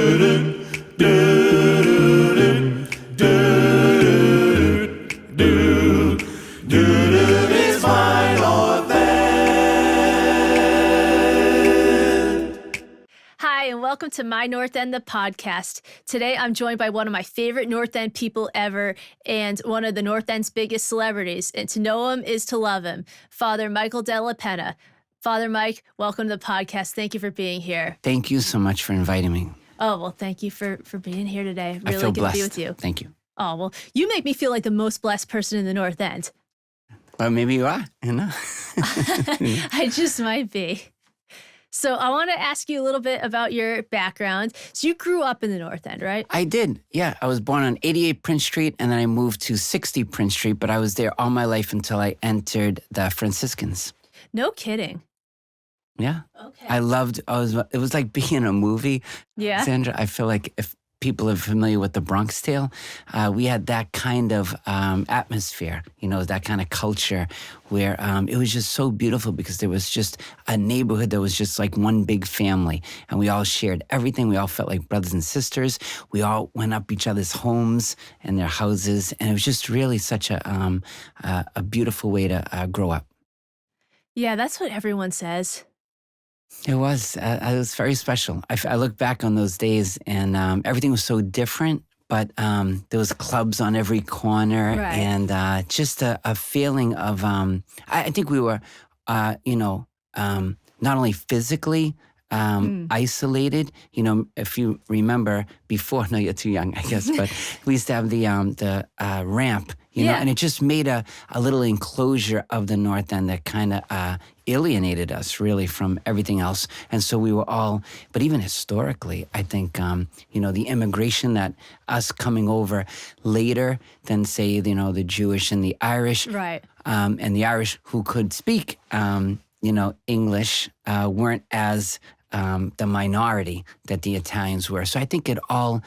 It's my North End. Hi, and welcome to My North End, the podcast. Today, I'm joined by one of my favorite North End people ever and one of the North End's biggest celebrities. And to know him is to love him, Father Michael Della Penna. Father Mike, welcome to the podcast. Thank you for being here. Thank you so much for inviting me. Oh, well, thank you for being here today. I Really feel good blessed. to be with you. Thank you. Oh, well, you make me feel like the most blessed person in the North End. Well, maybe you are, you know. I just might be. So I want to ask you a little bit about your background. So you grew up in the North End, right? I did, yeah. I was born on 88 Prince Street, and then I moved to 60 Prince Street, but I was there all my life until I entered the Franciscans. No kidding. Yeah. Okay. It was like being in a movie. Yeah. Alexandra, I feel like if people are familiar with the Bronx Tale, we had that kind of atmosphere, you know, that kind of culture where it was just so beautiful because there was just a neighborhood that was just like one big family, and we all shared everything. We all felt like brothers and sisters. We all went up each other's homes and their houses, and it was just really such a beautiful way to grow up. Yeah, that's what everyone says. It was very special. I look back on those days, and everything was so different, but there was clubs on every corner, Right. and just a feeling of, I think we were, not only physically isolated, you know, if you remember before, no, you're too young, I guess, but we used to have the ramp, you know, Yeah. and it just made a little enclosure of the North End that kind of alienated us really from everything else. And so we were all, but even historically, I think, the immigration that us coming over later than say, you know, the Jewish and the Irish, Right. and the Irish who could speak, English, weren't as the minority that the Italians were. So I think it all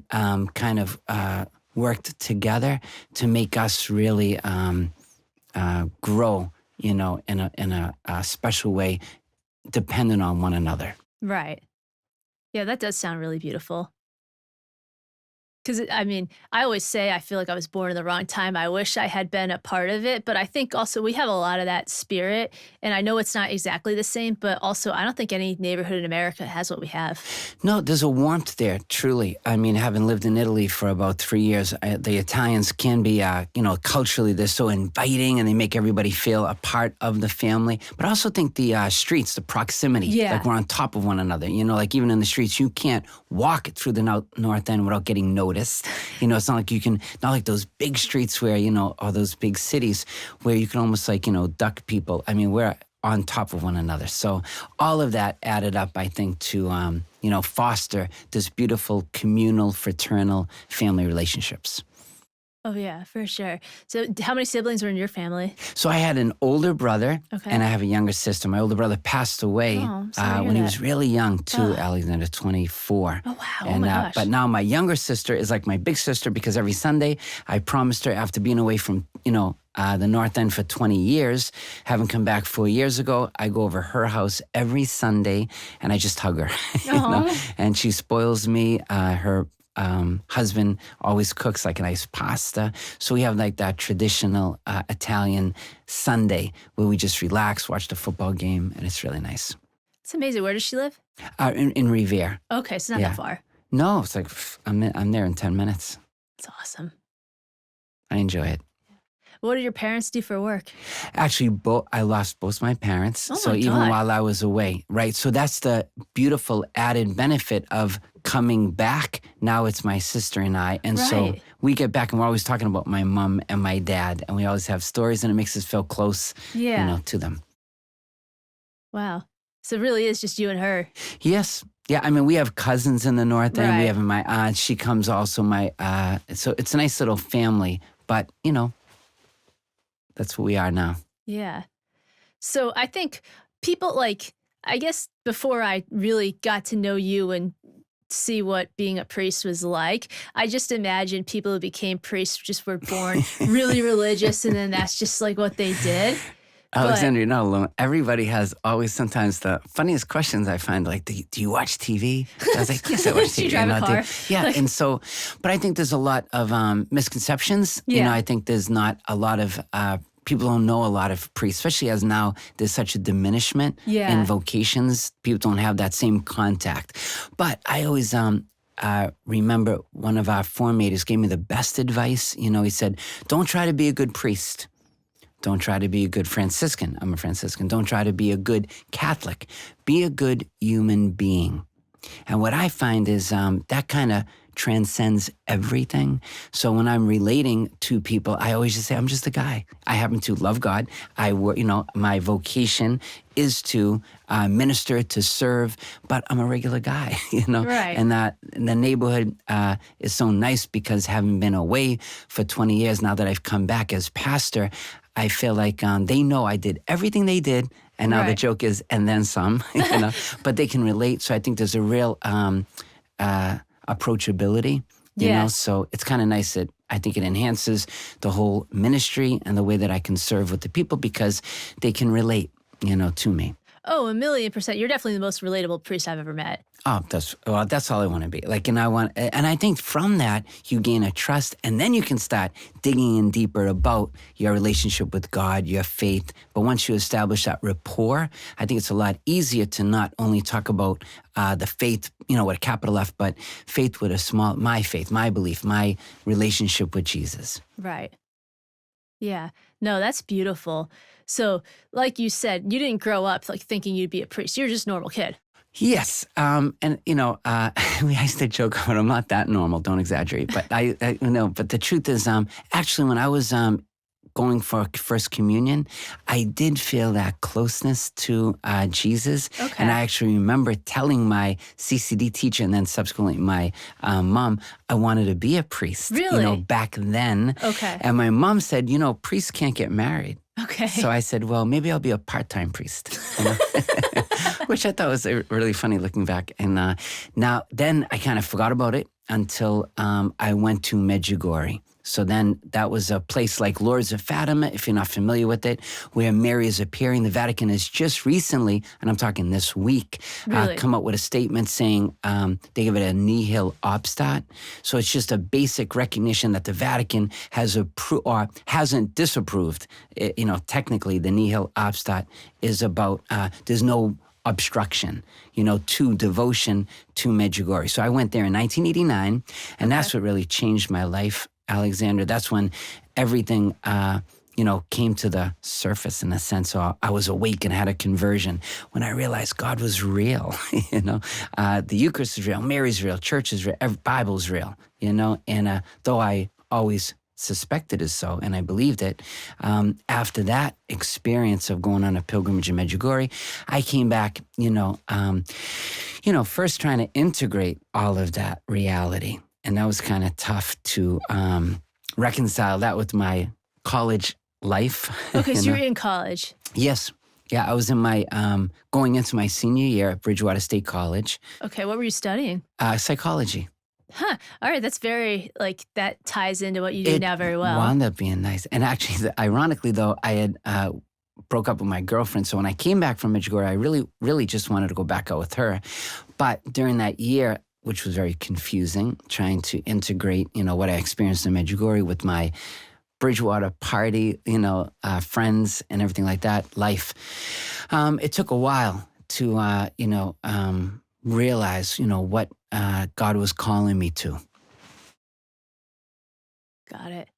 kind of worked together to make us really grow, you know, in a special way, dependent on one another. Right. Yeah, that does sound really beautiful. Because, I always say I feel like I was born in the wrong time. I wish I had been a part of it. But I think also we have a lot of that spirit. And I know it's not exactly the same, but also I don't think any neighborhood in America has what we have. No, there's a warmth there, truly. I mean, having lived in Italy for about 3 years, the Italians can be, culturally, they're so inviting and they make everybody feel a part of the family. But I also think the streets, the proximity, Yeah. like we're on top of one another. You know, like even in the streets, you can't walk through the North End without getting noticed. You know, it's not like not like those big streets where, you know, or those big cities where you can almost like, you know, duck people. I mean, we're on top of one another. So all of that added up, I think, to, foster this beautiful communal, fraternal family relationships. Oh, yeah, for sure. So how many siblings were in your family? So I had an older brother, Okay. and I have a younger sister. My older brother passed away Oh, I'm sorry to hear when he that. was really young, too, Oh. Alexandra, 24. Oh, wow. And, oh, my gosh. But now my younger sister is like my big sister because every Sunday I promised her after being away from, the North End for 20 years, having come back 4 years ago, I go over her house every Sunday and I just hug her. And she spoils me. Her husband always cooks like a nice pasta. So we have like that traditional Italian Sunday where we just relax, watch the football game, and it's really nice. It's amazing. Where does she live? In Revere. Okay, so not Yeah. that far. No, it's like I'm there in 10 minutes. It's awesome. I enjoy it. What did your parents do for work? Actually, I lost both my parents. Oh so my even God. while I was away, right? So that's the beautiful added benefit of coming back. Now it's my sister and I. And so Right. we get back and we're always talking about my mom and my dad. And we always have stories and it makes us feel close, Yeah. to them. Wow. So it really is just you and her. Yes. Yeah, I mean, we have cousins in the North End. Right. We have my aunt. She comes also so it's a nice little family. But, that's what we are now. Yeah. So I think people I guess before I really got to know you and see what being a priest was like, I just imagine people who became priests just were born really religious and then that's just like what they did. Alexandra, you're not alone. Everybody has always sometimes the funniest questions I find, like, do you watch TV? I was like, yes, I watch TV. Do you drive a car? Yeah, and so, but I think there's a lot of misconceptions. Yeah. I think there's not a lot of, people don't know a lot of priests, especially as now there's such a diminishment in vocations. People don't have that same contact. But I always remember one of our formators gave me the best advice. He said, don't try to be a good priest. Don't try to be a good Franciscan. I'm a Franciscan. Don't try to be a good Catholic. Be a good human being. And what I find is that kind of transcends everything. So when I'm relating to people, I always just say, I'm just a guy. I happen to love God. I work, my vocation is to minister, to serve, but I'm a regular guy, Right. And that the neighborhood is so nice because having been away for 20 years, now that I've come back as pastor, I feel like they know I did everything they did. And now the joke is, and then some, but they can relate. So I think there's a real approachability, you know? So it's kind of nice that I think it enhances the whole ministry and the way that I can serve with the people because they can relate, to me. Oh, 1,000,000%. You're definitely the most relatable priest I've ever met. Oh, that's all I want to be. And I think from that you gain a trust, and then you can start digging in deeper about your relationship with God, your faith. But once you establish that rapport, I think it's a lot easier to not only talk about the faith, with a capital F, but faith with my faith, my belief, my relationship with Jesus. Right. Yeah. No, that's beautiful. So, like you said, you didn't grow up thinking you'd be a priest. You're just a normal kid. Yes, and we used to joke about I'm not that normal. Don't exaggerate, but I But the truth is, actually, when I was going for First Communion, I did feel that closeness to Jesus, and I actually remember telling my CCD teacher and then subsequently my mom I wanted to be a priest. Really? Back then. Okay. And my mom said, priests can't get married. Okay. So I said, well, maybe I'll be a part-time priest, which I thought was really funny looking back. And then I kind of forgot about it until I went to Medjugorje. So then that was a place like Lourdes of Fatima, if you're not familiar with it, where Mary is appearing. The Vatican has just recently, and I'm talking this week, come up with a statement saying they give it a nihil obstat. So it's just a basic recognition that the Vatican has hasn't disapproved. Technically, the nihil obstat is about there's no obstruction, to devotion to Medjugorje. So I went there in 1989, and that's what really changed my life, Alexandra. That's when everything, came to the surface in a sense. So I was awake and had a conversion when I realized God was real, the Eucharist is real, Mary's real, church is real, Bible's real, and though I always suspected is so, and I believed it. After that experience of going on a pilgrimage in Medjugorje, I came back, first trying to integrate all of that reality. And that was kind of tough to reconcile that with my college life. Okay, so you're in college. Yes. Yeah, I was in my, going into my senior year at Bridgewater State College. Okay, what were you studying? Psychology. Huh. All right, that's very, that ties into what you do now very well. It wound up being nice. And actually, ironically, though, I had broke up with my girlfriend. So when I came back from Medjugorje, I really, really just wanted to go back out with her. But during that year, which was very confusing, trying to integrate, what I experienced in Medjugorje with my Bridgewater party, friends and everything like that, life. It took a while to, realize, what God was calling me to. Got it.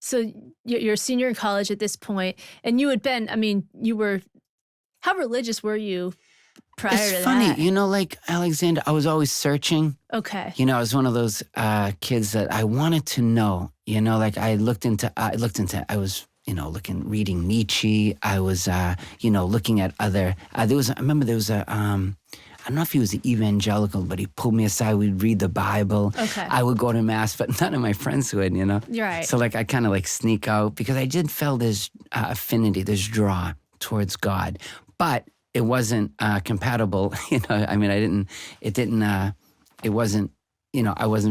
So you're a senior in college at this point, and you had been, how religious were you prior to that? It's funny, Alexandra, I was always searching. Okay. I was one of those kids that I wanted to know, I was, reading Nietzsche. I was, looking at other, I remember there was I don't know if he was evangelical, but he pulled me aside. We'd read the Bible. Okay. I would go to mass, but none of my friends would, You're right. So I kind of sneak out because I did feel this affinity, this draw towards God, but it wasn't compatible. I wasn't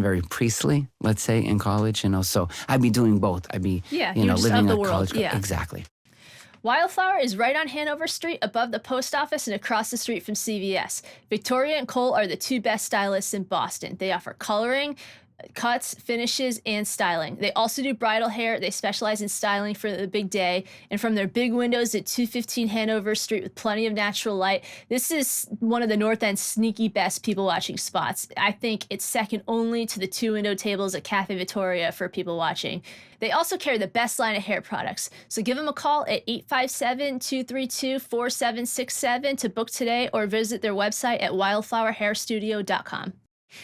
very priestly, let's say, in college, so I'd be doing both. I'd be, you're just living of the at world. college. Yeah. Exactly. Wildflower is right on Hanover Street, above the post office and across the street from CVS. Victoria and Cole are the two best stylists in Boston. They offer coloring, cuts, finishes, and styling. They also do bridal hair. They specialize in styling for the big day. And from their big windows at 215 Hanover Street with plenty of natural light, this is one of the North End's sneaky best people watching spots. I think it's second only to the two window tables at Cafe Victoria for people watching. They also carry the best line of hair products. So give them a call at 857-232-4767 to book today, or visit their website at wildflowerhairstudio.com.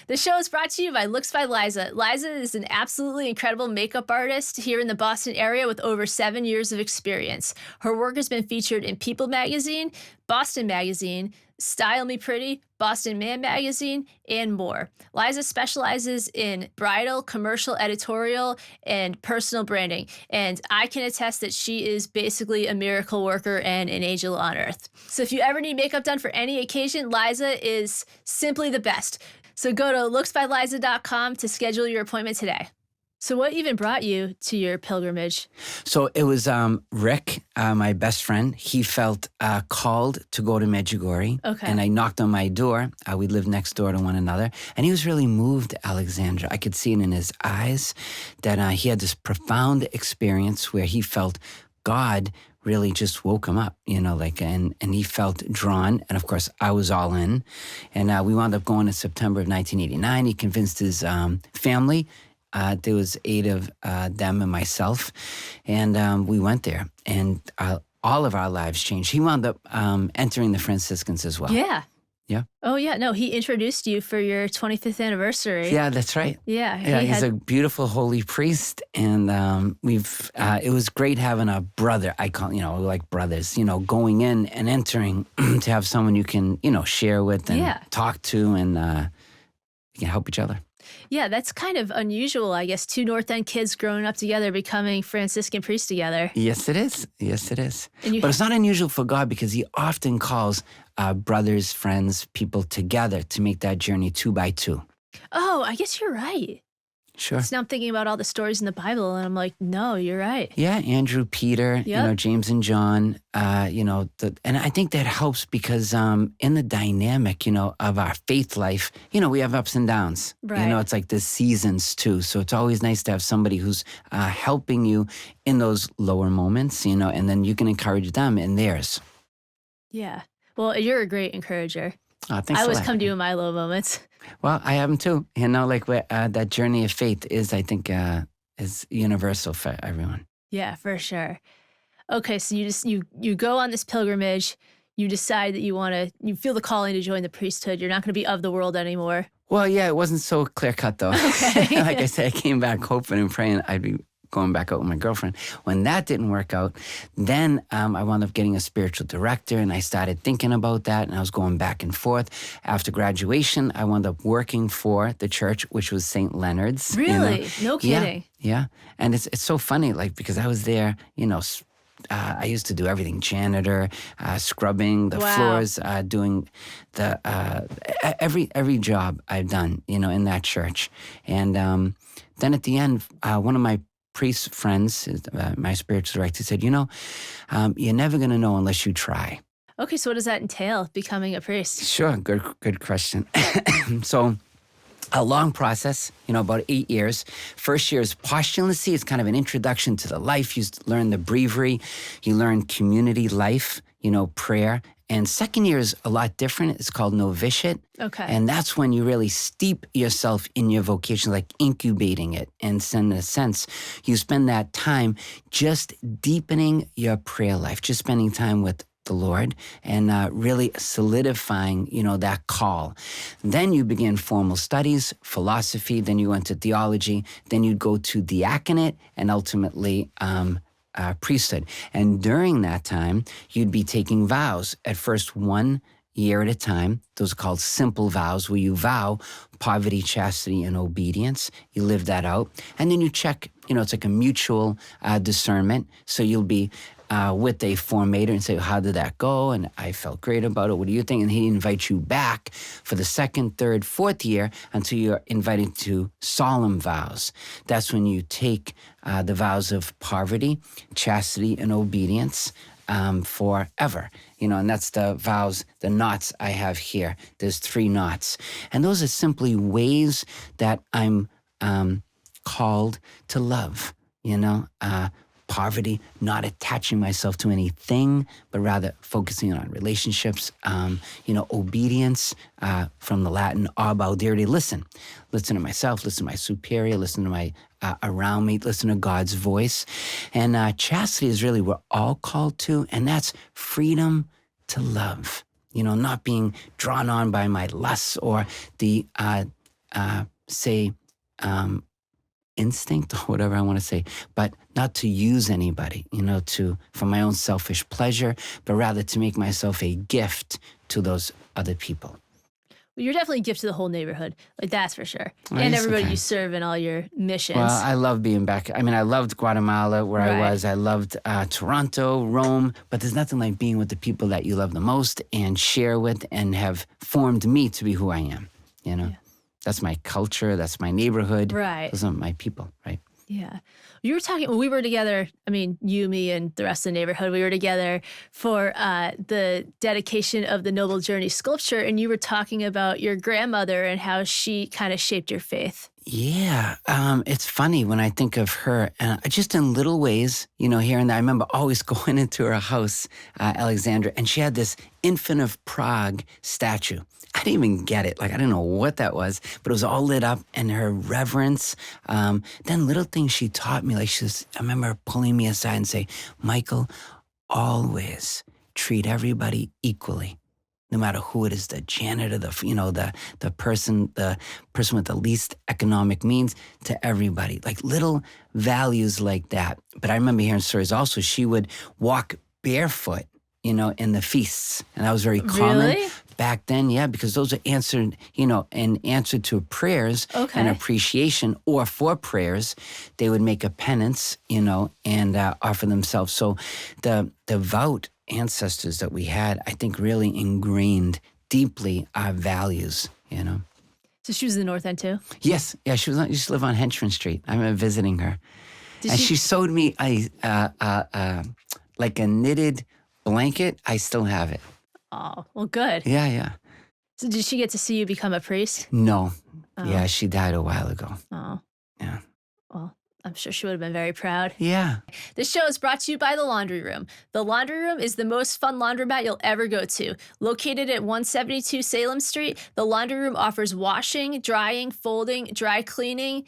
The show is brought to you by Looks by Layza. Layza is an absolutely incredible makeup artist here in the Boston area with over 7 years of experience. Her work has been featured in People Magazine, Boston Magazine, Style Me Pretty, Boston Man Magazine, and more. Layza specializes in bridal, commercial, editorial, and personal branding. And I can attest that she is basically a miracle worker and an angel on earth. So if you ever need makeup done for any occasion, Layza is simply the best. So go to looksbyliza.com to schedule your appointment today. So what even brought you to your pilgrimage? So it was Rick, my best friend. He felt called to go to Medjugorje. Okay. And I knocked on my door. We lived next door to one another. And he was really moved, Alexandra. I could see it in his eyes that he had this profound experience where he felt God really just woke him up, and he felt drawn. And of course, I was all in. And we wound up going in September of 1989. He convinced his family. There was 8 of them and myself. And we went there. And all of our lives changed. He wound up entering the Franciscans as well. Yeah. Yeah. Oh, yeah. No, he introduced you for your 25th anniversary. Yeah, that's right. Yeah. He's a beautiful holy priest, and it was great having a brother. I call we like brothers. Going in and entering to have someone you can share with and talk to, and you can help each other. Yeah, that's kind of unusual, I guess. 2 North End kids growing up together, becoming Franciscan priests together. Yes, it is. Yes, it is. But it's not unusual for God, because he often calls brothers, friends, people together to make that journey 2 by 2. Oh, I guess you're right. Sure. So now I'm thinking about all the stories in the Bible, and I'm like, no, you're right. Yeah, Andrew, Peter, James and John, and I think that helps because in the dynamic, of our faith life, we have ups and downs. Right. It's like the seasons too. So it's always nice to have somebody who's helping you in those lower moments, and then you can encourage them in theirs. Yeah. Well, you're a great encourager. Thanks I always a lot. come to you in my low moments. Well, I have them too. That journey of faith is, I think, is universal for everyone. Yeah, for sure. Okay, so you go on this pilgrimage. You decide that you feel the calling to join the priesthood. You're not going to be of the world anymore. Well, yeah, it wasn't so clear cut though. Okay. Like I said, I came back hoping and praying I'd be going back out with my girlfriend. When that didn't work out, then I wound up getting a spiritual director, and I started thinking about that, and I was going back and forth. After graduation, I wound up working for the church, which was St. Leonard's. Really? No kidding. Yeah. And it's so funny, because I was there, I used to do everything: janitor, scrubbing the floors, doing the every job I've done, in that church. And then at the end, one of my priest friends, my spiritual director, said, you're never going to know unless you try. Okay, so what does that entail, becoming a priest? Sure, good question. So a long process, about 8 years. First year is postulancy. It's kind of an introduction to the life. You learn the breviary. You learn community life, prayer. And second year is a lot different. It's called novitiate. Okay. And that's when you really steep yourself in your vocation, like incubating it. And in a sense, you spend that time just deepening your prayer life, just spending time with the Lord and really solidifying, that call. Then you begin formal studies, philosophy, then you went to theology, then you'd go to diaconate, and ultimately priesthood. And during that time, you'd be taking vows, at first 1 year at a time. Those are called simple vows, where you vow poverty, chastity, and obedience. You live that out. And then you check, it's like a mutual discernment. So you'll be with a formator and say, how did that go? And I felt great about it. What do you think? And he invites you back for the 2nd, 3rd, 4th year until you're invited to solemn vows. That's when you take the vows of poverty, chastity, and obedience. forever. And that's the vows, the knots I have here. There's 3 knots. And those are simply ways that I'm called to love, poverty, not attaching myself to anything, but rather focusing on relationships, obedience, from the Latin ob audire, listen to myself, listen to my superior, listen to my around me, listen to God's voice. And chastity is really we're all called to, and that's freedom to love, not being drawn on by my lusts or the, instinct or whatever I want to say, but not to use anybody, for my own selfish pleasure, but rather to make myself a gift to those other people. Well, you're definitely a gift to the whole neighborhood. Like, that's for sure. Well, and yes, everybody okay. you serve in all your missions. Well, I love being back. I mean, I loved Guatemala where I was. I loved Toronto, Rome, but there's nothing like being with the people that you love the most and share with and have formed me to be who I am, Yeah. That's my culture. That's my neighborhood. Right. Those are my people, right? Yeah. You were talking, when we were together, you, me, and the rest of the neighborhood, we were together for the dedication of the Noble Journey sculpture, and you were talking about your grandmother and how she kind of shaped your faith. Yeah. It's funny when I think of her, just in little ways, here and there. I remember always going into her house, Alexandra, and she had this Infant of Prague statue. I didn't even get it. Like, I didn't know what that was, but it was all lit up, and her reverence. Then little things she taught me, like I remember her pulling me aside and say, Michael, always treat everybody equally, no matter who it is, the janitor, the person with the least economic means, to everybody. Like little values like that. But I remember hearing stories also, she would walk barefoot, in the feasts. And that was very common. Really? Back then, yeah, because those are answered, in answer to prayers and appreciation, or for prayers, they would make a penance, and offer themselves. So the devout ancestors that we had, I think, really ingrained deeply our values, So she was in the North End too? Yes, yeah, she used to live on Henchman Street. I remember visiting her. She sewed me like a knitted blanket. I still have it. Oh, well, good. Yeah. So did she get to see you become a priest? No. Oh. Yeah, she died a while ago. Oh. Yeah. Well, I'm sure she would have been very proud. Yeah. This show is brought to you by The Laundry Room. The Laundry Room is the most fun laundromat you'll ever go to. Located at 172 Salem Street, The Laundry Room offers washing, drying, folding, dry cleaning,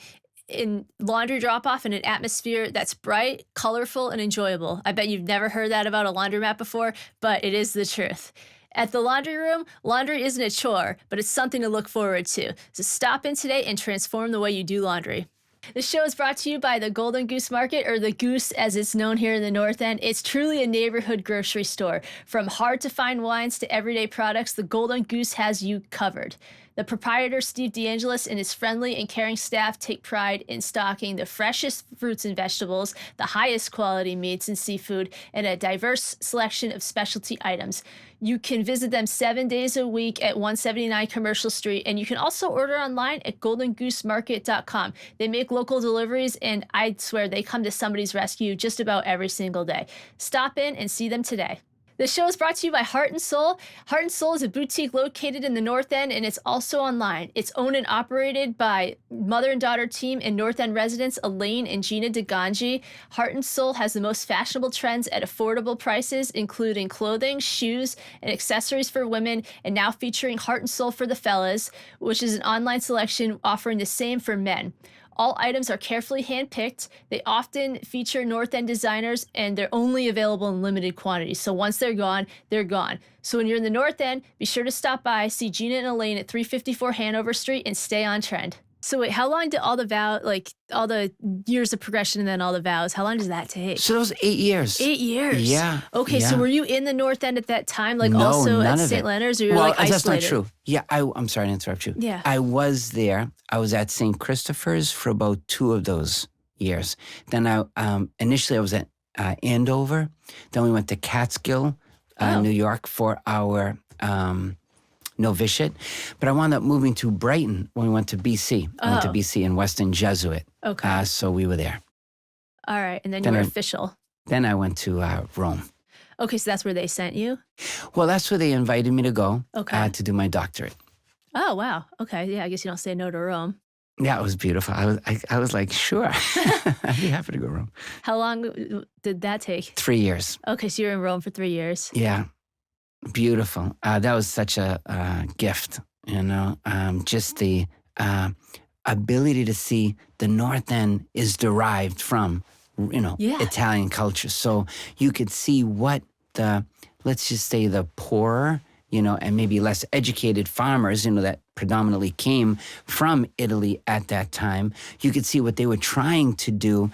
in laundry drop-off in an atmosphere that's bright, colorful, and enjoyable. I bet you've never heard that about a laundromat before, but it is the truth. At the Laundry Room, laundry isn't a chore, but it's something to look forward to. So stop in today and transform the way you do laundry. This show is brought to you by the Golden Goose Market, or the Goose as it's known here in the North End. It's truly a neighborhood grocery store. From hard-to-find wines to everyday products, the Golden Goose has you covered. The proprietor, Steve DeAngelis, and his friendly and caring staff take pride in stocking the freshest fruits and vegetables, the highest quality meats and seafood, and a diverse selection of specialty items. You can visit them 7 days a week at 179 Commercial Street, and you can also order online at goldengoosemarket.com. They make local deliveries, and I swear they come to somebody's rescue just about every single day. Stop in and see them today. This show is brought to you by Heart and Soul. Heart and Soul is a boutique located in the North End, and it's also online. It's owned and operated by mother and daughter team and North End residents Elaine and Gina DeGangi. Heart and Soul has the most fashionable trends at affordable prices, including clothing, shoes, and accessories for women, and now featuring Heart and Soul for the fellas, which is an online selection offering the same for men. All items are carefully handpicked. They often feature North End designers, and they're only available in limited quantities. So once they're gone, they're gone. So when you're in the North End, be sure to stop by, see Gina and Elaine at 354 Hanover Street, and stay on trend. So wait, how long did all the years of progression and then all the vows, how long does that take? So that was 8 years. 8 years? Yeah. Okay, yeah. so were you in the North End at that time, like No, also none at of St. it. Leonard's, or you're Well, like isolated? that's not true. Yeah, I'm sorry to interrupt you. Yeah. I was there. I was at St. Christopher's for about 2 of those years. Then initially I was at Andover. Then we went to Catskill, New York for our novitiate. But I wound up moving to Brighton when we went to BC. I went to BC in Weston Jesuit. Okay. So we were there. All right, and then you were official. Then I went to Rome. Okay, so that's where they sent you? Well, that's where they invited me to go Okay. to do my doctorate. Oh, wow. Okay. Yeah, I guess you don't say no to Rome. Yeah, it was beautiful. I was like, sure, I'd be happy to go to Rome. How long did that take? 3 years. Okay, so you're in Rome for 3 years. Yeah, beautiful. That was such a gift, just the ability to see the North End is derived from, Yeah. Italian culture. So you could see what let's just say the poorer, and maybe less educated farmers, that predominantly came from Italy at that time. You could see what they were trying to do,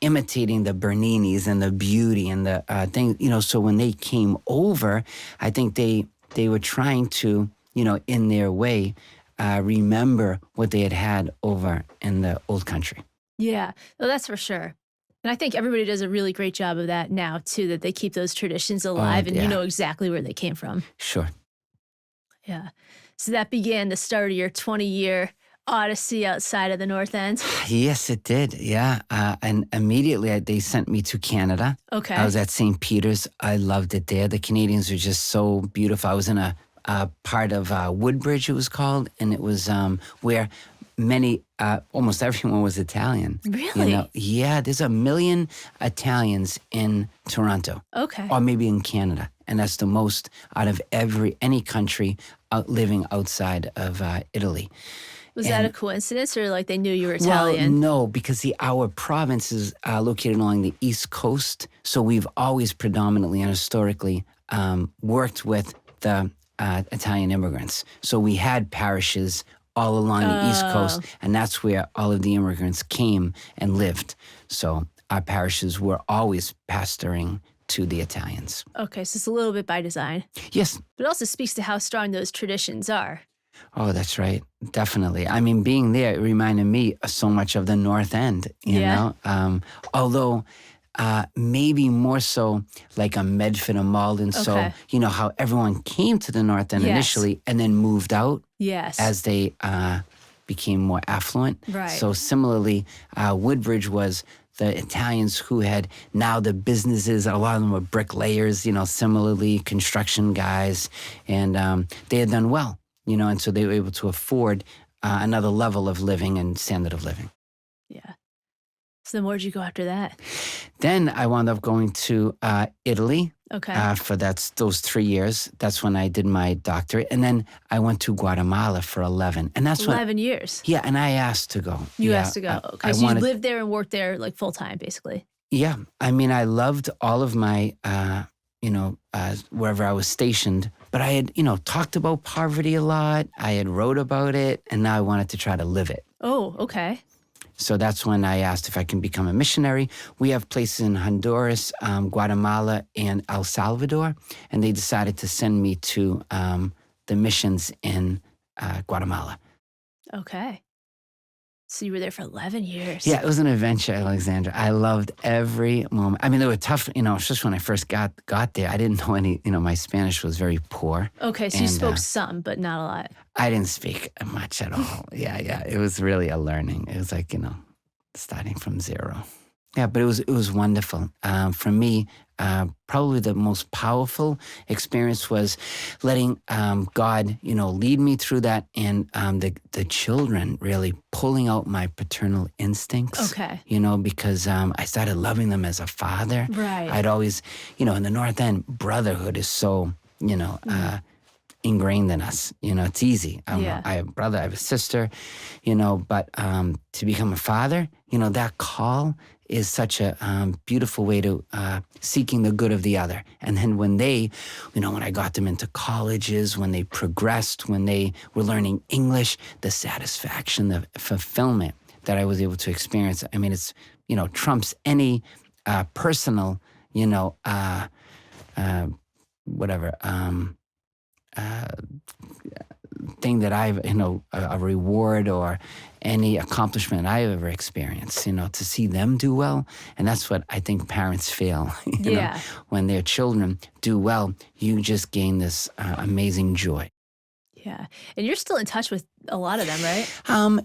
imitating the Berninis and the beauty and the thing, so when they came over, I think they were trying to, in their way, remember what they had over in the old country. Yeah, well, that's for sure. And I think everybody does a really great job of that now, too, that they keep those traditions alive and yeah. you know exactly where they came from. Sure. Yeah. So that began the start of your 20-year odyssey outside of the North End. Yes, it did. Yeah. And immediately they sent me to Canada. Okay. I was at St. Peter's. I loved it there. The Canadians were just so beautiful. I was in a part of Woodbridge, it was called, and it was where almost everyone was Italian. Really? Yeah, there's 1 million Italians in Toronto. Okay. Or maybe in Canada. And that's the most out of any country living outside of Italy. Was that a coincidence or like they knew you were Italian? Well, no, because our province is located along the East Coast. So we've always predominantly and historically worked with the Italian immigrants. So we had parishes all along the East Coast, and that's where all of the immigrants came and lived. So our parishes were always pastoring to the Italians. Okay, so it's a little bit by design. Yes. But it also speaks to how strong those traditions are. Oh, that's right. Definitely. I mean, being there, it reminded me so much of the North End, you know? Although maybe more so like a Medford or Malden. Okay. So, how everyone came to the North End initially and then moved out as they became more affluent. Right. So similarly, Woodbridge was the Italians who had now the businesses. A lot of them were bricklayers, similarly construction guys. And they had done well, and so they were able to afford another level of living and standard of living. Yeah. So then where'd you go after that? Then I wound up going to Italy for those 3 years. That's when I did my doctorate. And then I went to Guatemala for 11. And that's 11 years? Yeah, and I asked to go. You asked to go. Okay, so you lived there and worked there like full time, basically. Yeah. I mean, I loved all of my, wherever I was stationed. But I had, talked about poverty a lot. I had wrote about it. And now I wanted to try to live it. Oh, okay. So that's when I asked if I can become a missionary. We have places in Honduras, Guatemala, and El Salvador. And they decided to send me to the missions in Guatemala. Okay. So you were there for 11 years. Yeah, it was an adventure, Alexandra. I loved every moment. I mean, they were tough, just when I first got there. I didn't know any, my Spanish was very poor. Okay, so you spoke some, but not a lot. I didn't speak much at all. Yeah. It was really a learning. It was like, starting from zero. Yeah, but it was wonderful. For me, probably the most powerful experience was letting God, lead me through that, and the children really pulling out my paternal instincts. Okay. Because I started loving them as a father. Right. I'd always, in the North End, brotherhood is so, ingrained in us. It's easy. I have a brother, I have a sister, but to become a father, that call is such a beautiful way to seeking the good of the other. And then when they, when I got them into colleges, when they progressed, when they were learning English, the satisfaction, the fulfillment that I was able to experience, I mean, it's, trumps any personal, thing that I've, a reward or any accomplishment I've ever experienced, to see them do well. And that's what I think parents feel, when their children do well, you just gain this amazing joy. Yeah. And you're still in touch with a lot of them, right?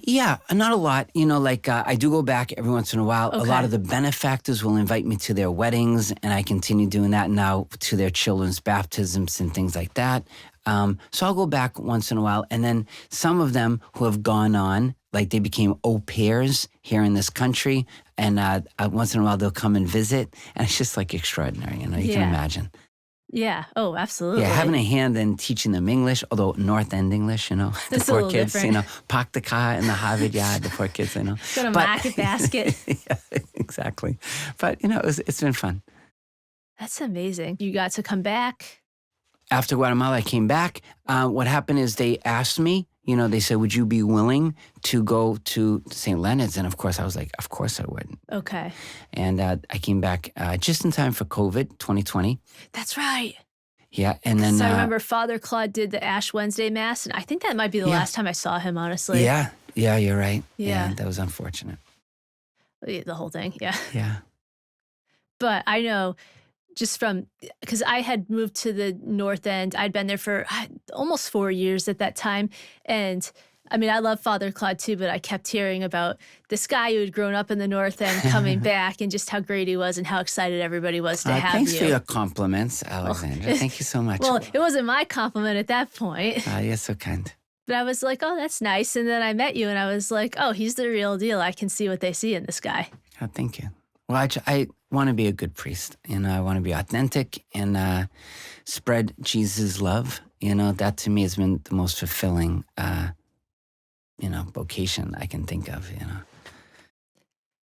Yeah, not a lot. Like I do go back every once in a while. A lot Okay. of the benefactors will invite me to their weddings, and I continue doing that now to their children's baptisms and things like that. So I'll go back once in a while. And then some of them who have gone on, like they became au pairs here in this country, and once in a while they'll come and visit. And it's just like extraordinary, you can imagine. Yeah. Oh, absolutely. Yeah, having a hand in teaching them English, although North End English, the That's a poor little kids, different. park the car in the Harvard yard, the poor kids, Got a market basket. Yeah, exactly. But, it's been fun. That's amazing. You got to come back. After Guatemala, I came back. What happened is they asked me, they said, would you be willing to go to St. Leonard's? And of course, I was like, of course I would. Okay. And I came back just in time for COVID 2020. That's right. Yeah, and then... So I remember Father Claude did the Ash Wednesday Mass, and I think that might be the last time I saw him, honestly. Yeah, you're right. Yeah. That was unfortunate. The whole thing, yeah. Yeah. But I know just because I had moved to the North End. I'd been there for almost 4 years at that time. And I mean, I love Father Claude too, but I kept hearing about this guy who had grown up in the North End coming back and just how great he was and how excited everybody was to have thanks you. for your compliments, Alexandra. Thank you so much. Well, it wasn't my compliment at that point. You're so kind. But I was like, oh, that's nice. And then I met you and I was like, oh, he's the real deal. I can see what they see in this guy. Oh, thank you. Well, I want to be a good priest, I want to be authentic and spread Jesus' love. That to me has been the most fulfilling, vocation I can think of,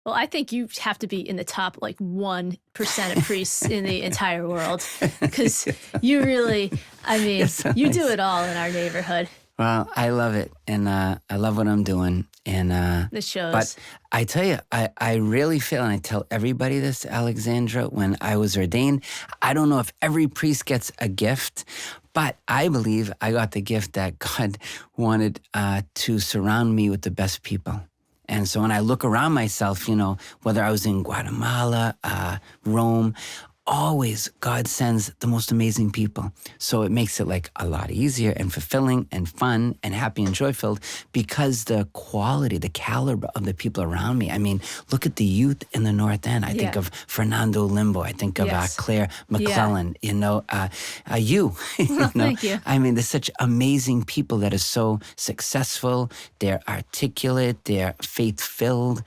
Well, I think you have to be in the top 1% of priests in the entire world because you really, so you do it all in our neighborhood. Well, I love it, and I love what I'm doing, and the shows. But I tell you, I really feel, and I tell everybody this, Alexandra, when I was ordained, I don't know if every priest gets a gift, but I believe I got the gift that God wanted to surround me with the best people. And so when I look around myself, whether I was in Guatemala, Rome, always God sends the most amazing people. So it makes it a lot easier and fulfilling and fun and happy and joy-filled because the quality, the caliber of the people around me. I mean, look at the youth in the North End. I think of Fernando Limbo. I think of Claire McClellan, you. Thank you. I mean, there's such amazing people that are so successful. They're articulate. They're faith-filled.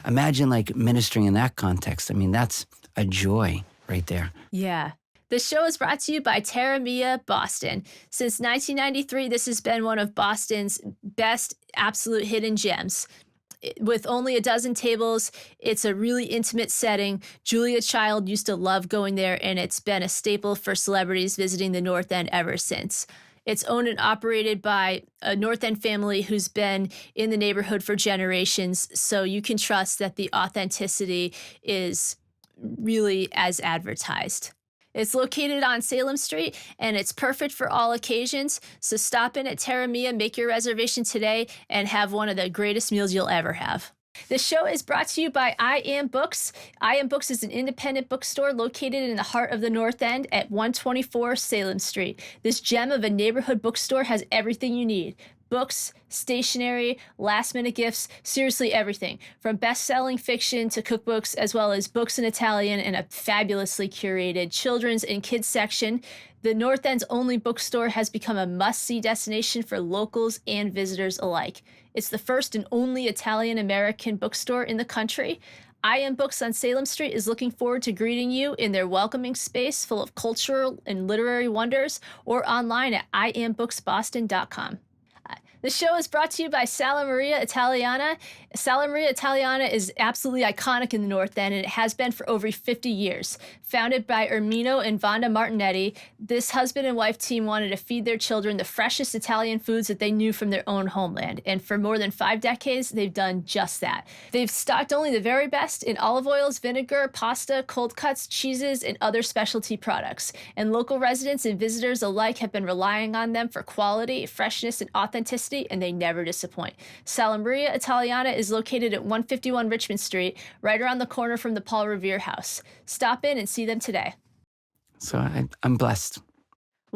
Imagine ministering in that context. I mean, that's a joy right there. Yeah. The show is brought to you by Terra Mia Boston. Since 1993, this has been one of Boston's best absolute hidden gems. With only a dozen tables, it's a really intimate setting. Julia Child used to love going there, and it's been a staple for celebrities visiting the North End ever since. It's owned and operated by a North End family who's been in the neighborhood for generations, so you can trust that the authenticity is really as advertised. It's located on Salem Street, and it's perfect for all occasions. So stop in at Terra Mia, make your reservation today, and have one of the greatest meals you'll ever have. This show is brought to you by I Am Books. I Am Books is an independent bookstore located in the heart of the North End at 124 Salem Street. This gem of a neighborhood bookstore has everything you need. Books, stationery, last-minute gifts, seriously everything. From best-selling fiction to cookbooks, as well as books in Italian and a fabulously curated children's and kids section. The North End's only bookstore has become a must-see destination for locals and visitors alike. It's the first and only Italian-American bookstore in the country. I Am Books on Salem Street is looking forward to greeting you in their welcoming space full of cultural and literary wonders, or online at iambooksboston.com. The show is brought to you by Salon Maria Italiana. Salon Maria Italiana is absolutely iconic in the North End, and it has been for over 50 years. Founded by Ermino and Vonda Martinetti, this husband and wife team wanted to feed their children the freshest Italian foods that they knew from their own homeland. And for more than 5 decades, they've done just that. They've stocked only the very best in olive oils, vinegar, pasta, cold cuts, cheeses, and other specialty products. And local residents and visitors alike have been relying on them for quality, freshness, and authenticity, and they never disappoint. Salon Maria Italiana is located at 151 Richmond Street, right around the corner from the Paul Revere House. Stop in and see them today. So I'm blessed.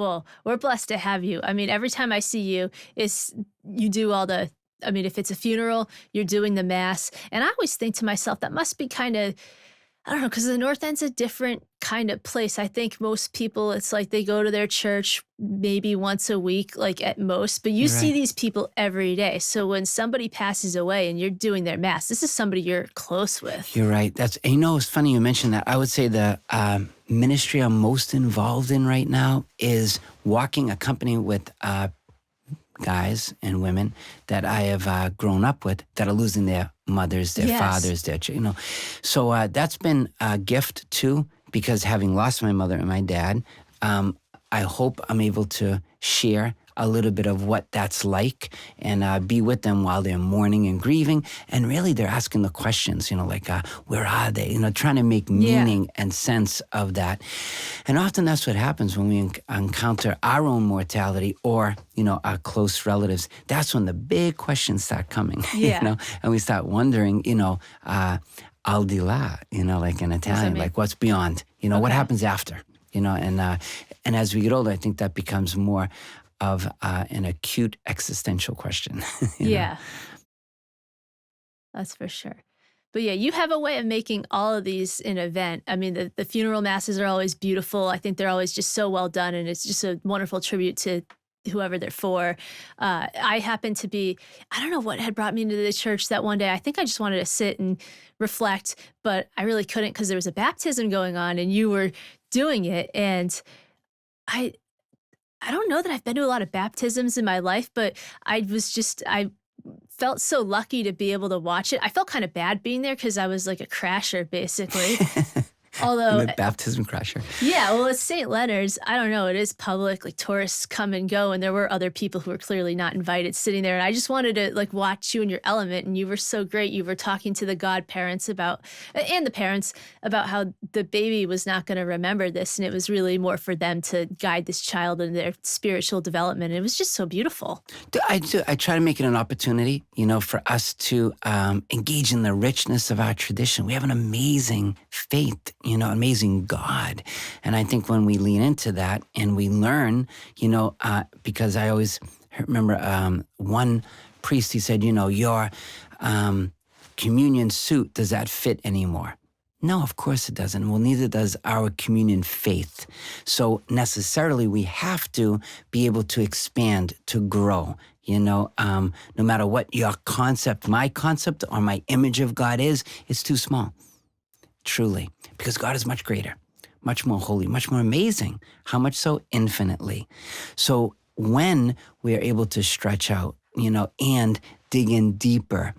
Well, we're blessed to have you. I mean, every time I see you, is you do all the. I mean, if it's a funeral, you're doing the mass, and I always think to myself that must be kind of. I don't know, because the North End's a different kind of place. I think most people, it's like they go to their church maybe once a week, like at most, but you You're see right. these people every day. So when somebody passes away and you're doing their mass, this is somebody you're close with. You're right. It's funny you mentioned that. I would say the ministry I'm most involved in right now is walking a company with guys and women that I have grown up with that are losing their mothers, their Yes. fathers, So that's been a gift too, because having lost my mother and my dad, I hope I'm able to share a little bit of what that's like and be with them while they're mourning and grieving. And really they're asking the questions, where are they? Trying to make meaning and sense of that. And often that's what happens when we encounter our own mortality or, our close relatives. That's when the big questions start coming, Yeah. and we start wondering, al di là, like in Italian, mean? like what's beyond, what Okay. happens after, and as we get older, I think that becomes more of an acute existential question. you know? Yeah, that's for sure. But yeah, you have a way of making all of these an event. I mean, the funeral masses are always beautiful. I think they're always just so well done, and it's just a wonderful tribute to whoever they're for. I happen to be, I don't know what had brought me into the church that one day. I think I just wanted to sit and reflect, but I really couldn't because there was a baptism going on and you were doing it. And I, I don't know that I've been to a lot of baptisms in my life, but I felt so lucky to be able to watch it. I felt kind of bad being there because I was like a crasher, basically. Although, The baptism crasher. yeah, well, it's St. Leonard's. I don't know. It is public. Like tourists come and go, and there were other people who were clearly not invited sitting there. And I just wanted to like watch you in your element. And you were so great. You were talking to the godparents and the parents about how the baby was not going to remember this, and it was really more for them to guide this child in their spiritual development. And it was just so beautiful. I do. I try to make it an opportunity, for us to engage in the richness of our tradition. We have an amazing faith, amazing God. And I think when we lean into that and we learn, because I always remember one priest, he said, your communion suit, does that fit anymore? No, of course it doesn't. Well, neither does our communion faith. So necessarily we have to be able to expand, to grow, no matter what your concept, my concept or my image of God is, it's too small. Truly, because God is much greater, much more holy, much more amazing. How much so? Infinitely. So when we are able to stretch out, and dig in deeper,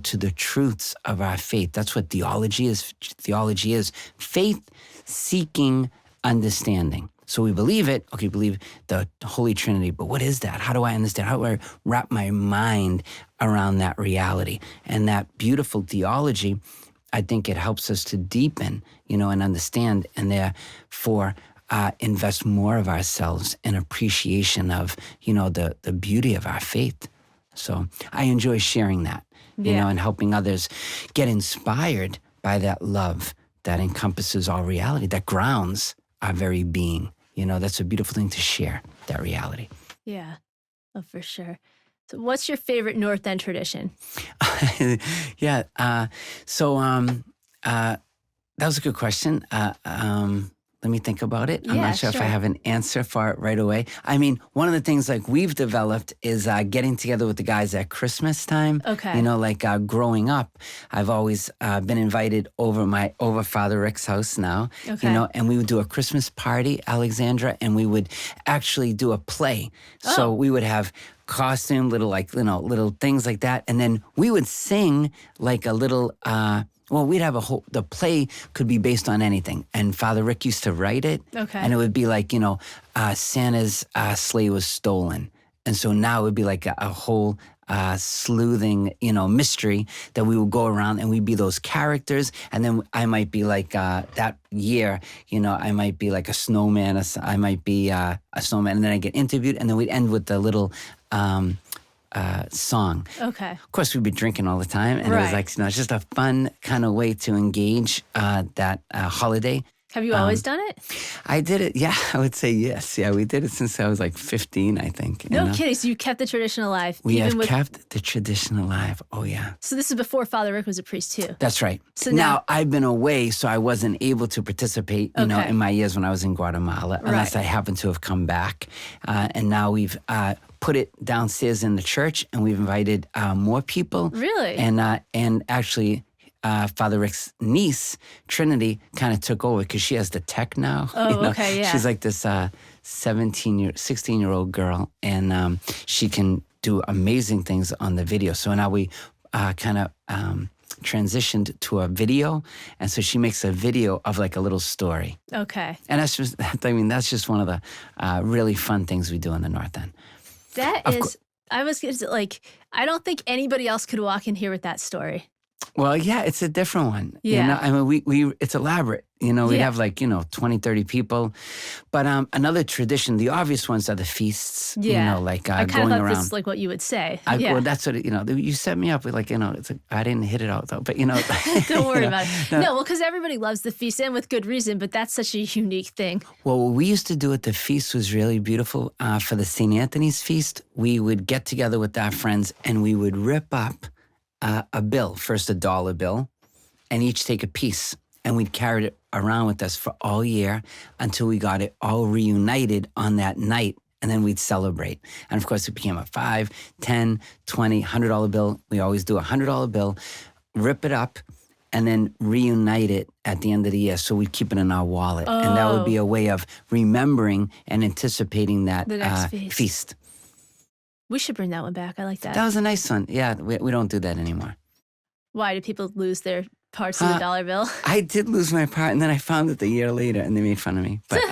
to the truths of our faith, that's what theology is. Theology is faith seeking understanding. So we believe it. Okay, believe the Holy Trinity, but what is that? How do I understand? How do I wrap my mind around that reality? And that beautiful theology, I think it helps us to deepen, and understand, and therefore invest more of ourselves in appreciation of, the beauty of our faith. So I enjoy sharing that, and helping others get inspired by that love that encompasses all reality, that grounds our very being. That's a beautiful thing to share, that reality. Yeah, oh, for sure. So what's your favorite North End tradition? Yeah. That was a good question. Let me think about it. I'm Yeah, not sure if I sure. have an answer for it right away. I mean, one of the things like we've developed is getting together with the guys at Christmas time. Okay. Growing up, I've always been invited over Father Rick's house now. Okay. And we would do a Christmas party, Alexandra, and we would actually do a play. So Oh. we would have costume, little things like that. And then we would sing like a little, we'd have the play could be based on anything. And Father Rick used to write it. Okay. And it would be like, Santa's sleigh was stolen. And so now it would be like a whole sleuthing, mystery that we would go around and we'd be those characters. And then I might be like, that year, I might be like a snowman. I might be a snowman. And then I get interviewed. And then we'd end with the little song. Okay. Of course, we'd be drinking all the time. And it was Right. like, it's just a fun kind of way to engage that holiday. Have you always done it? I did it. Yeah, I would say yes. Yeah, we did it since I was like 15, I think. No kidding. So you kept the tradition alive. We have kept the tradition alive. Oh, yeah. So this is before Father Rick was a priest too. That's right. So now I've been away, so I wasn't able to participate, you know, in my years when I was in Guatemala, unless I happened to have come back. And now we've put it downstairs in the church, and we've invited more people. Really? And actually, Father Rick's niece, Trinity, kind of took over because she has the tech now. Oh, you know? okay, yeah. She's like this 16-year-old girl, and she can do amazing things on the video. So now we kind of transitioned to a video, and so she makes a video of like a little story. Okay. And that's just, I mean, that's just one of the really fun things we do in the North End. That is, I was like, I don't think anybody else could walk in here with that story. Well, yeah, it's a different one. Yeah. You know, I mean, we it's elaborate. You know, we have like, 20, 30 people. But another tradition, the obvious ones are the feasts. Yeah. You know, like I kind going of thought around. this is like what you would say. Well, that's what, you set me up with like, it's like, I didn't hit it out though, but Don't worry about it. No, well, because everybody loves the feast and with good reason, but that's such a unique thing. Well, what we used to do at the feast was really beautiful. For the St. Anthony's feast, we would get together with our friends and we would rip up a bill, first $1 bill, and each take a piece. And we'd carry it around with us for all year until we got it all reunited on that night. And then we'd celebrate. And of course, it became a $5, $10, $20, $100 bill. We always do a $100 bill, rip it up, and then reunite it at the end of the year. So we'd keep it in our wallet. Oh. And that would be a way of remembering and anticipating that the next feast. We should bring that one back. I like that. That was a nice one. Yeah, we don't do that anymore. Why? Did people lose their parts of the dollar bill? I did lose my part, and then I found it a year later, and they made fun of me. But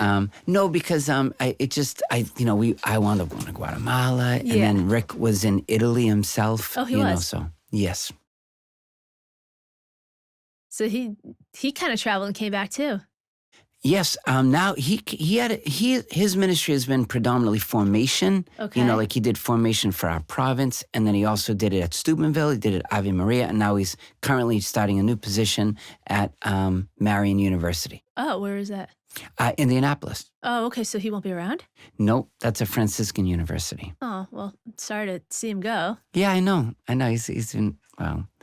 no, because I wound up going to Guatemala, and then Rick was in Italy himself. Oh, he was. So yes. So he kind of traveled and came back too. Yes. Now his ministry has been predominantly formation. Okay. Like he did formation for our province, and then he also did it at Steubenville. He did it at Ave Maria, and now he's currently starting a new position at Marian University. Oh, where is that? Indianapolis. Oh, okay. So he won't be around? Nope, that's a Franciscan university. Oh, well, sorry to see him go. Yeah, I know. He's been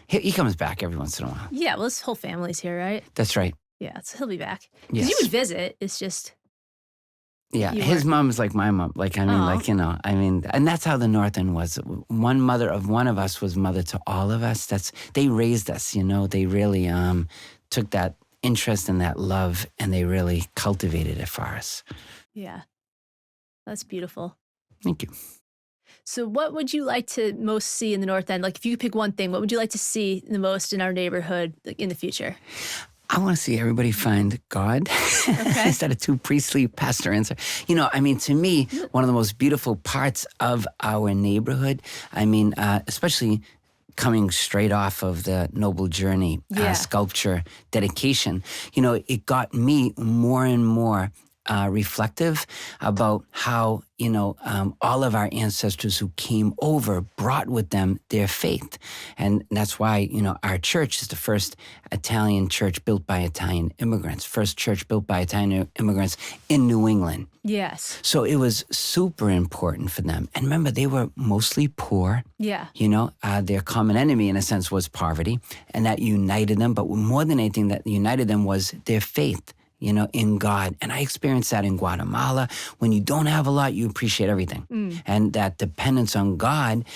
he comes back every once in a while. Yeah, well, his whole family's here, right? That's right. Yeah, so he'll be back. Yes. Because you would visit. It's just. Yeah, his mom is like my mom. And that's how the North End was. One mother of one of us was mother to all of us. They raised us, They really took that interest and that love, and they really cultivated it for us. Yeah, that's beautiful. Thank you. So what would you like to most see in the North End? Like if you could pick one thing, what would you like to see the most in our neighborhood in the future? I want to see everybody find God instead of too priestly pastor answer. To me, one of the most beautiful parts of our neighborhood, especially coming straight off of the Noble Journey sculpture dedication, it got me more and more reflective about how, all of our ancestors who came over brought with them their faith. And that's why, our church is the first Italian church built by Italian immigrants, first church built by Italian immigrants in New England. Yes. So it was super important for them. And remember, they were mostly poor. Yeah. Their common enemy, in a sense, was poverty. And that united them. But more than anything that united them was their faith, in God. And I experienced that in Guatemala. When you don't have a lot, you appreciate everything. And that dependence on God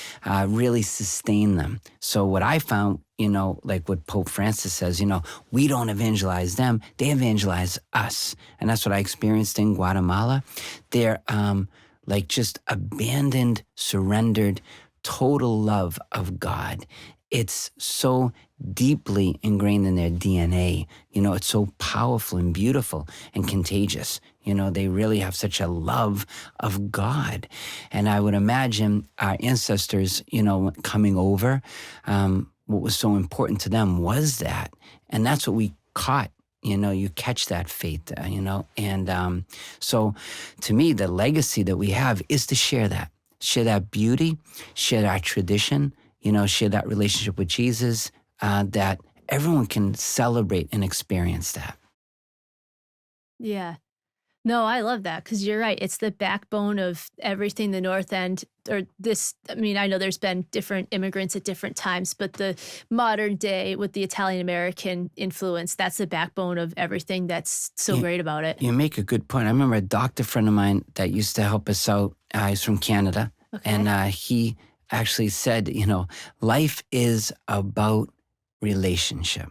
really sustained them. So what I found, like what Pope Francis says, we don't evangelize them, they evangelize us. And that's what I experienced in Guatemala. They're just abandoned, surrendered, total love of God. It's so deeply ingrained in their DNA. It's so powerful and beautiful and contagious. They really have such a love of God. And I would imagine our ancestors, coming over, what was so important to them was that. And that's what we caught. You catch that faith, And so to me, the legacy that we have is to share that beauty, share our tradition, share that relationship with Jesus, that everyone can celebrate and experience that. Yeah. No, I love that because you're right. It's the backbone of everything the North End or this. I mean, I know there's been different immigrants at different times, but the modern day with the Italian American influence, that's the backbone of everything that's so You, great about it. you make a good point. I remember a doctor friend of mine that used to help us out. He's from Canada. And Okay. he actually said, life is about relationship.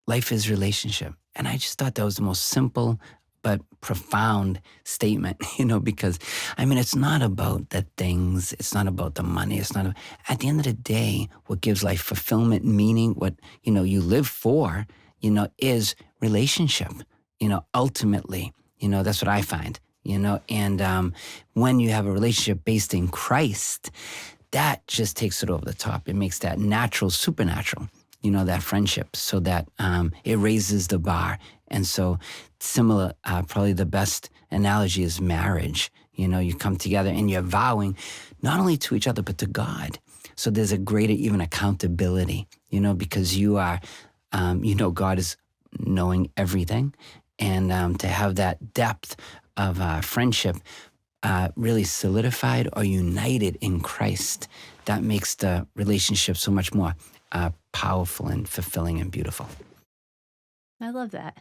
Life is relationship. And I just thought that was the most simple but profound statement, because it's not about the things, it's not about the money, it's not, at the end of the day, what gives life fulfillment, meaning, what, you live for, is relationship, ultimately, that's what I find, and when you have a relationship based in Christ, that just takes it over the top. It makes that natural, supernatural, that friendship, so that it raises the bar. And so similar, probably the best analogy is marriage. You come together and you're vowing not only to each other, but to God. So there's a greater even accountability, because you are, God is knowing everything. And to have that depth of friendship really solidified or united in Christ, that makes the relationship so much more powerful and fulfilling and beautiful. I love that.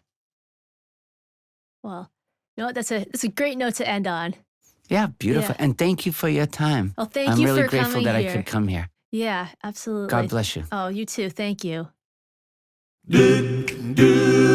Well, you know what? That's a great note to end on. Yeah, beautiful. Yeah. And thank you for your time. Well, thank I'm you really for grateful coming that I here. could come here. Yeah, God absolutely. bless you. Oh, you too. Thank you. Do, do.